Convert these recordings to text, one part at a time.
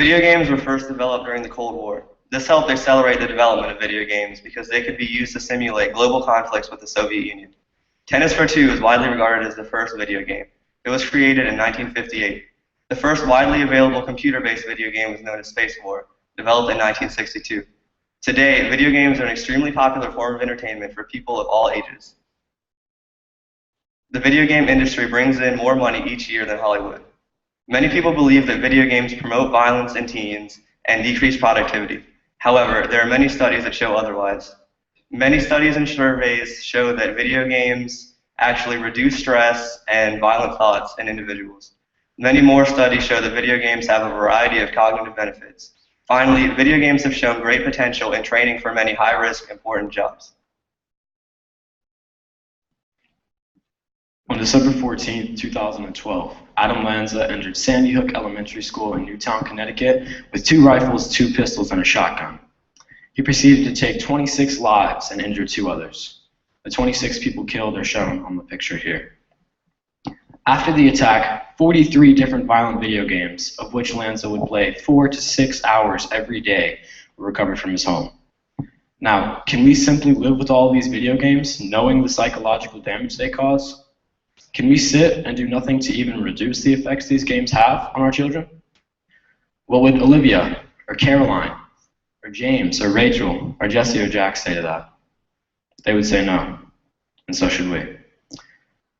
Video games were first developed during the Cold War. This helped accelerate the development of video games because they could be used to simulate global conflicts with the Soviet Union. Tennis for Two is widely regarded as the first video game. It was created in 1958. The first widely available computer-based video game was known as Space War, developed in 1962. Today, video games are an extremely popular form of entertainment for people of all ages. The video game industry brings in more money each year than Hollywood. Many people believe that video games promote violence in teens and decrease productivity. However, there are many studies that show otherwise. Many studies and surveys show that video games actually reduce stress and violent thoughts in individuals. Many more studies show that video games have a variety of cognitive benefits. Finally, video games have shown great potential in training for many high-risk, important jobs. On December 14, 2012, Adam Lanza entered Sandy Hook Elementary School in Newtown, Connecticut with 2 rifles, 2 pistols, and a shotgun. He proceeded to take 26 lives and injure 2 others. The 26 people killed are shown on the picture here. After the attack, 43 different violent video games, of which Lanza would play 4 to 6 hours every day, were recovered from his home. Now, can we simply live with all these video games, knowing the psychological damage they cause? Can we sit and do nothing to even reduce the effects these games have on our children? What would Olivia, or Caroline, or James, or Rachel, or Jesse, or Jack say to that? They would say no, and so should we.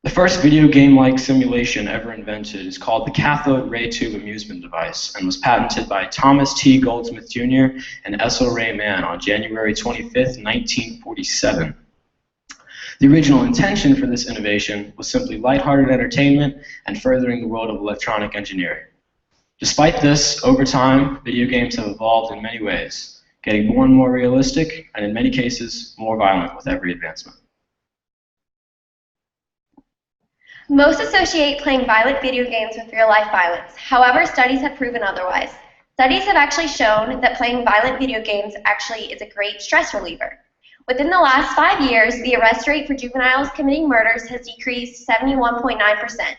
The first video game-like simulation ever invented is called the cathode ray tube amusement device and was patented by Thomas T. Goldsmith Jr. and S.O. Ray Mann on January 25, 1947. The original intention for this innovation was simply lighthearted entertainment and furthering the world of electronic engineering. Despite this, over time, video games have evolved in many ways, getting more and more realistic, and in many cases, more violent with every advancement. Most associate playing violent video games with real-life violence. However, studies have proven otherwise. Studies have actually shown that playing violent video games actually is a great stress reliever. Within the last 5 years, the arrest rate for juveniles committing murders has decreased 71.9%,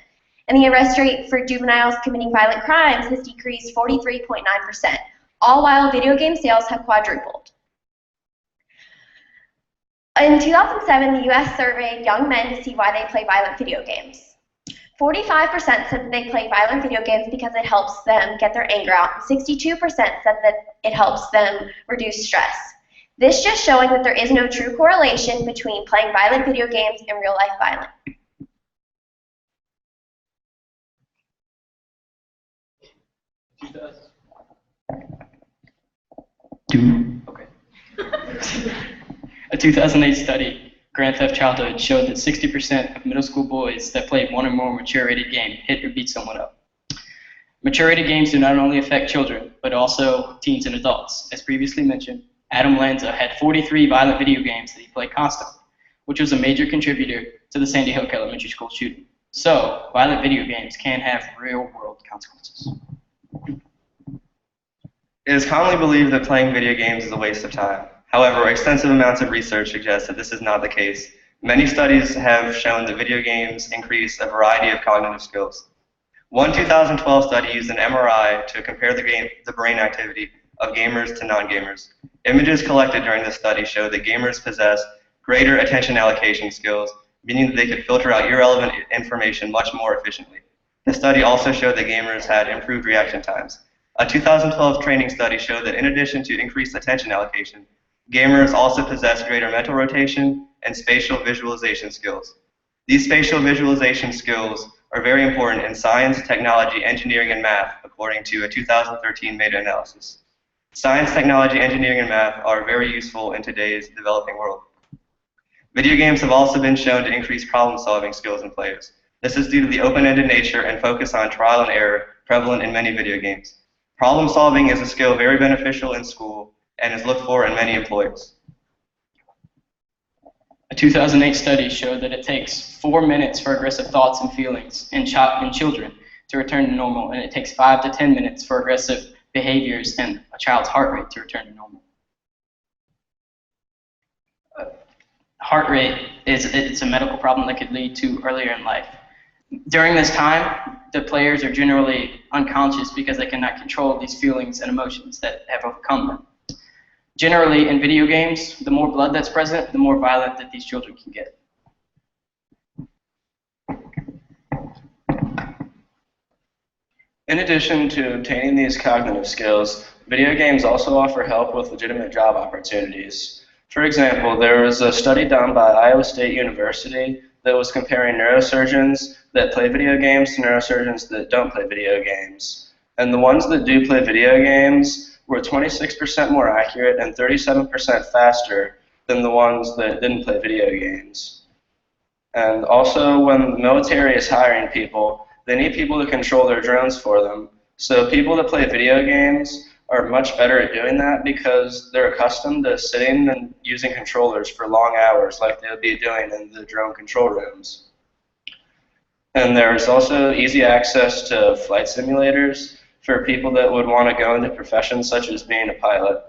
and the arrest rate for juveniles committing violent crimes has decreased 43.9%, all while video game sales have quadrupled. In 2007, the U.S. surveyed young men to see why they play violent video games. 45% said that they play violent video games because it helps them get their anger out, and 62% said that it helps them reduce stress. This just showing that there is no true correlation between playing violent video games and real-life violence. A 2008 study, Grand Theft Childhood, showed that 60% of middle school boys that played one or more mature-rated game hit or beat someone up. Mature-rated games do not only affect children, but also teens and adults. As previously mentioned, Adam Lanza had 43 violent video games that he played constantly, which was a major contributor to the Sandy Hook Elementary School shooting. So, violent video games can have real-world consequences. It is commonly believed that playing video games is a waste of time. However, extensive amounts of research suggest that this is not the case. Many studies have shown that video games increase a variety of cognitive skills. One 2012 study used an MRI to compare the brain activity of gamers to non-gamers. Images collected during this study showed that gamers possess greater attention allocation skills, meaning that they could filter out irrelevant information much more efficiently. The study also showed that gamers had improved reaction times. A 2012 training study showed that in addition to increased attention allocation, gamers also possess greater mental rotation and spatial visualization skills. These spatial visualization skills are very important in science, technology, engineering, and math, according to a 2013 meta-analysis. Science, technology, engineering, and math are very useful in today's developing world. Video games have also been shown to increase problem-solving skills in players. This is due to the open-ended nature and focus on trial and error prevalent in many video games. Problem-solving is a skill very beneficial in school and is looked for in many employers. A 2008 study showed that it takes 4 minutes for aggressive thoughts and feelings in children to return to normal, and it takes 5 to 10 minutes for aggressive behaviors and a child's heart rate to return to normal. Heart rate it's a medical problem that could lead to earlier in life. During this time, the players are generally unconscious because they cannot control these feelings and emotions that have overcome them. Generally, in video games, the more blood that's present, the more violent that these children can get. In addition to obtaining these cognitive skills, video games also offer help with legitimate job opportunities. For example, there was a study done by Iowa State University that was comparing neurosurgeons that play video games to neurosurgeons that don't play video games. And the ones that do play video games were 26% more accurate and 37% faster than the ones that didn't play video games. And also, when the military is hiring people, they need people to control their drones for them. So people that play video games are much better at doing that because they're accustomed to sitting and using controllers for long hours like they'll be doing in the drone control rooms. And there's also easy access to flight simulators for people that would want to go into professions such as being a pilot.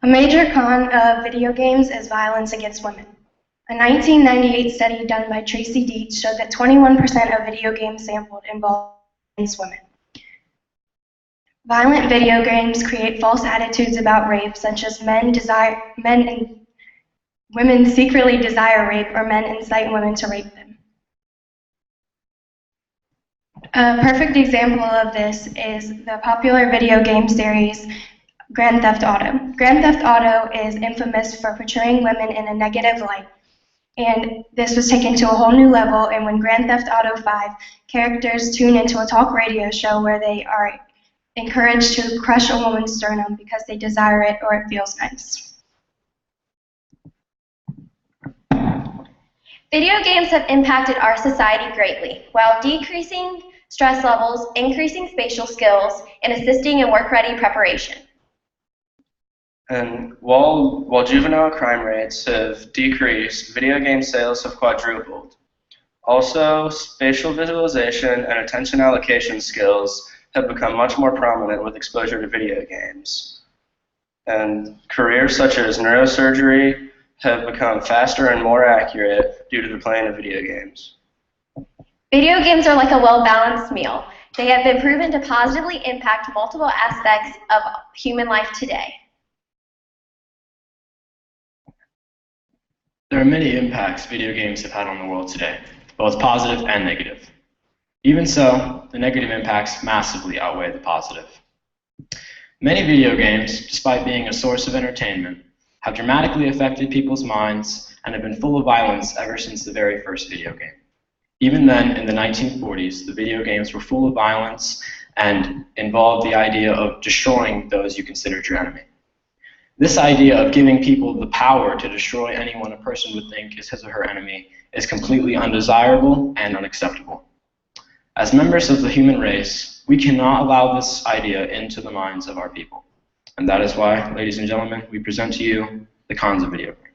A major con of video games is violence against women. A 1998 study done by Tracy Dietz showed that 21% of video games sampled involved women. Violent video games create false attitudes about rape, such as men and women secretly desire rape, or men incite women to rape them. A perfect example of this is the popular video game series Grand Theft Auto. Grand Theft Auto is infamous for portraying women in a negative light. And this was taken to a whole new level, and when Grand Theft Auto 5, characters tune into a talk radio show where they are encouraged to crush a woman's sternum because they desire it or it feels nice. Video games have impacted our society greatly, while decreasing stress levels, increasing spatial skills, and assisting in work-ready preparation. And while juvenile crime rates have decreased, video game sales have quadrupled. Also, spatial visualization and attention allocation skills have become much more prominent with exposure to video games. And careers such as neurosurgery have become faster and more accurate due to the playing of video games. Video games are like a well-balanced meal. They have been proven to positively impact multiple aspects of human life today. There are many impacts video games have had on the world today, both positive and negative. Even so, the negative impacts massively outweigh the positive. Many video games, despite being a source of entertainment, have dramatically affected people's minds and have been full of violence ever since the very first video game. Even then, in the 1940s, the video games were full of violence and involved the idea of destroying those you considered your enemy. This idea of giving people the power to destroy anyone a person would think is his or her enemy is completely undesirable and unacceptable. As members of the human race, we cannot allow this idea into the minds of our people. And that is why, ladies and gentlemen, we present to you the cons of video games.